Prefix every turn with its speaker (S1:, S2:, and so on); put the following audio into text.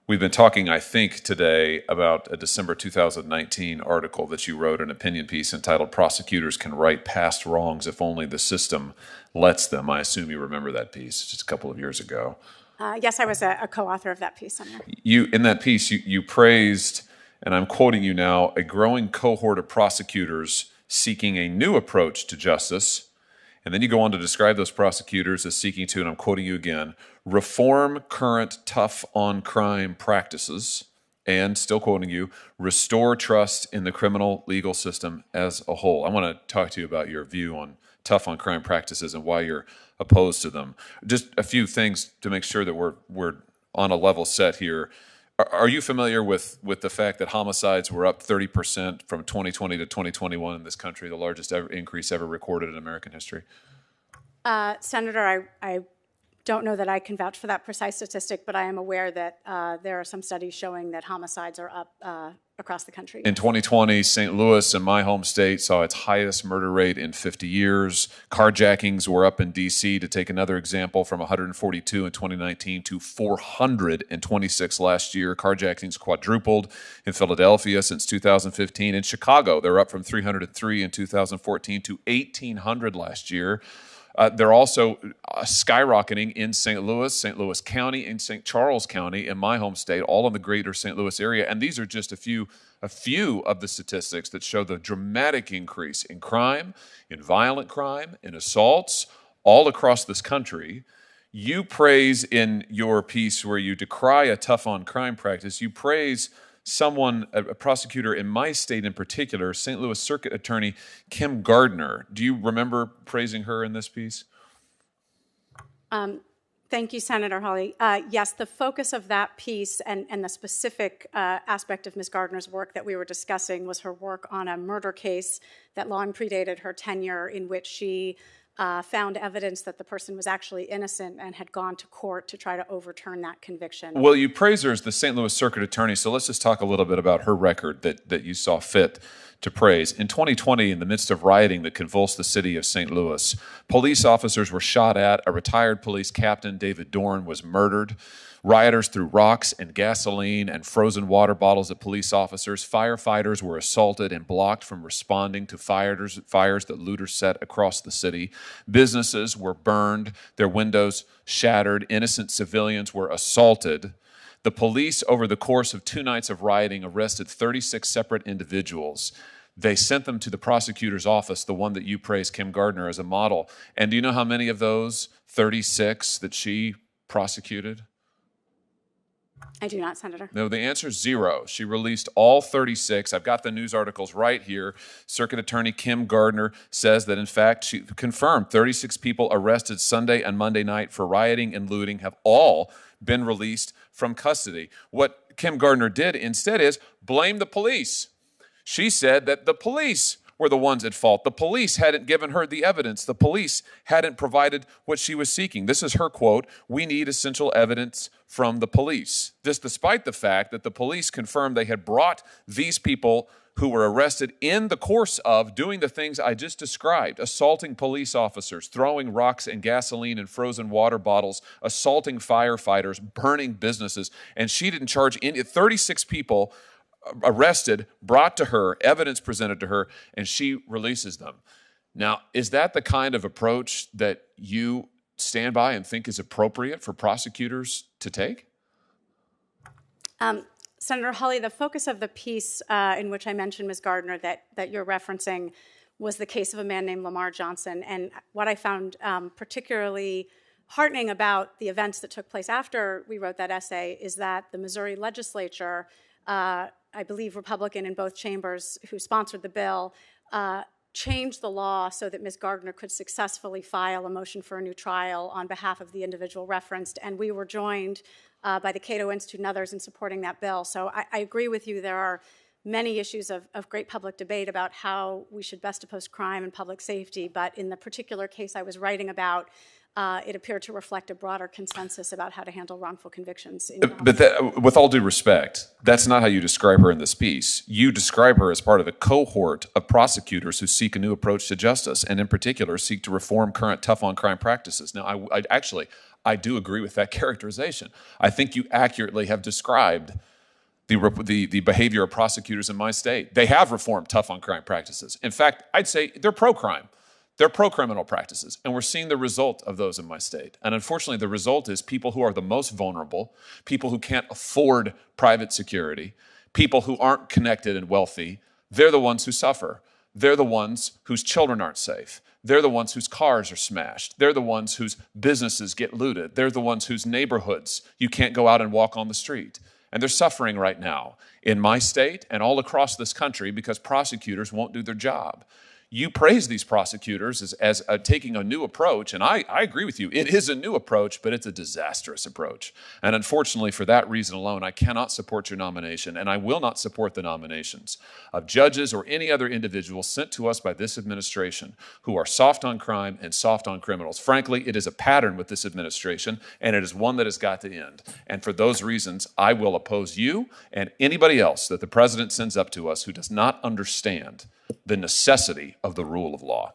S1: We've been talking, I think, today about a December 2019 article that you wrote, an opinion piece entitled "Prosecutors Can Right Past Wrongs If Only the System Lets Them." I assume you remember that piece, just a couple of years ago.
S2: Yes, I was a co-author of that piece, Senator.
S1: In that piece, you praised, and I'm quoting you now, a growing cohort of prosecutors seeking a new approach to justice. And then you go on to describe those prosecutors as seeking to, and I'm quoting you again, reform current tough-on-crime practices, and, still quoting you, restore trust in the criminal legal system as a whole. I want to talk to you about your view on tough-on-crime practices and why you're opposed to them. Just a few things to make sure that we're on a level set here. Are you familiar with the fact that homicides were up 30% from 2020 to 2021 in this country, the largest increase ever recorded in American history?
S2: Senator, I don't know that I can vouch for that precise statistic, but I am aware that there are some studies showing that homicides are up across the country.
S1: In 2020, St. Louis, in my home state, saw its highest murder rate in 50 years. Carjackings were up in D.C., to take another example, from 142 in 2019 to 426 last year. Carjackings quadrupled in Philadelphia since 2015. In Chicago, they're up from 303 in 2014 to 1,800 last year. They're also skyrocketing in St. Louis County, and St. Charles County, in my home state, all in the greater St. Louis area. And these are just a few of the statistics that show the dramatic increase in crime, in violent crime, in assaults, all across this country. You praise in your piece, where you decry a tough-on-crime practice, you praise someone, a prosecutor in my state in particular, St. Louis Circuit Attorney Kim Gardner. Do you remember praising her in this piece?
S2: Thank you, Senator Hawley. Yes, the focus of that piece and the specific aspect of Ms. Gardner's work that we were discussing was her work on a murder case that long predated her tenure, in which she found evidence that the person was actually innocent and had gone to court to try to overturn that conviction.
S1: Well, you praise her as the St. Louis Circuit Attorney, so let's just talk a little bit about her record that you saw fit to praise. In 2020, in the midst of rioting that convulsed the city of St. Louis, police officers were shot at. A retired police captain, David Dorn, was murdered. Rioters threw rocks and gasoline and frozen water bottles at police officers. Firefighters were assaulted and blocked from responding to fires that looters set across the city. Businesses were burned, their windows shattered. Innocent civilians were assaulted. The police, over the course of 2 nights of rioting, arrested 36 separate individuals. They sent them to the prosecutor's office, the one that you praise, Kim Gardner, as a model. And do you know how many of those 36 that she prosecuted?
S2: I do not, Senator.
S1: No, the answer is 0. She released all 36. I've got the news articles right here. Circuit Attorney Kim Gardner says that, in fact, she confirmed 36 people arrested Sunday and Monday night for rioting and looting have all been released from custody. What Kim Gardner did instead is blame the police. She said that the police were the ones at fault. The police hadn't given her the evidence. The police hadn't provided what she was seeking. This is her quote: "We need essential evidence from the police." This despite the fact that the police confirmed they had brought these people who were arrested in the course of doing the things I just described: assaulting police officers, throwing rocks and gasoline and frozen water bottles, assaulting firefighters, burning businesses. And she didn't charge any. 36 people arrested, brought to her, evidence presented to her, and she releases them. Now, is that the kind of approach that you stand by and think is appropriate for prosecutors to take?
S2: Senator Hawley, the focus of the piece in which I mentioned Ms. Gardner that you're referencing was the case of a man named Lamar Johnson. And what I found particularly heartening about the events that took place after we wrote that essay is that the Missouri legislature, I believe Republican in both chambers, who sponsored the bill, changed the law so that Ms. Gardner could successfully file a motion for a new trial on behalf of the individual referenced. And we were joined by the Cato Institute and others in supporting that bill. So I agree with you. There are many issues of great public debate about how we should best oppose crime and public safety. But in the particular case I was writing about, it appeared to reflect a broader consensus about how to handle wrongful convictions.
S1: But with all due respect, that's not how you describe her in this piece. You describe her as part of a cohort of prosecutors who seek a new approach to justice, and in particular seek to reform current tough-on-crime practices. Now, I do agree with that characterization. I think you accurately have described the behavior of prosecutors in my state. They have reformed tough on crime practices. In fact, I'd say they're pro-crime. They're pro-criminal practices, and we're seeing the result of those in my state. And unfortunately, the result is people who are the most vulnerable, people who can't afford private security, people who aren't connected and wealthy, they're the ones who suffer. They're the ones whose children aren't safe. They're the ones whose cars are smashed. They're the ones whose businesses get looted. They're the ones whose neighborhoods you can't go out and walk on the street. And they're suffering right now in my state and all across this country because prosecutors won't do their job. You praise these prosecutors as taking a new approach, and I agree with you. It is a new approach, but it's a disastrous approach. And unfortunately, for that reason alone, I cannot support your nomination, and I will not support the nominations of judges or any other individuals sent to us by this administration who are soft on crime and soft on criminals. Frankly, it is a pattern with this administration, and it is one that has got to end. And for those reasons, I will oppose you and anybody else that the president sends up to us who does not understand the necessity of the rule of law.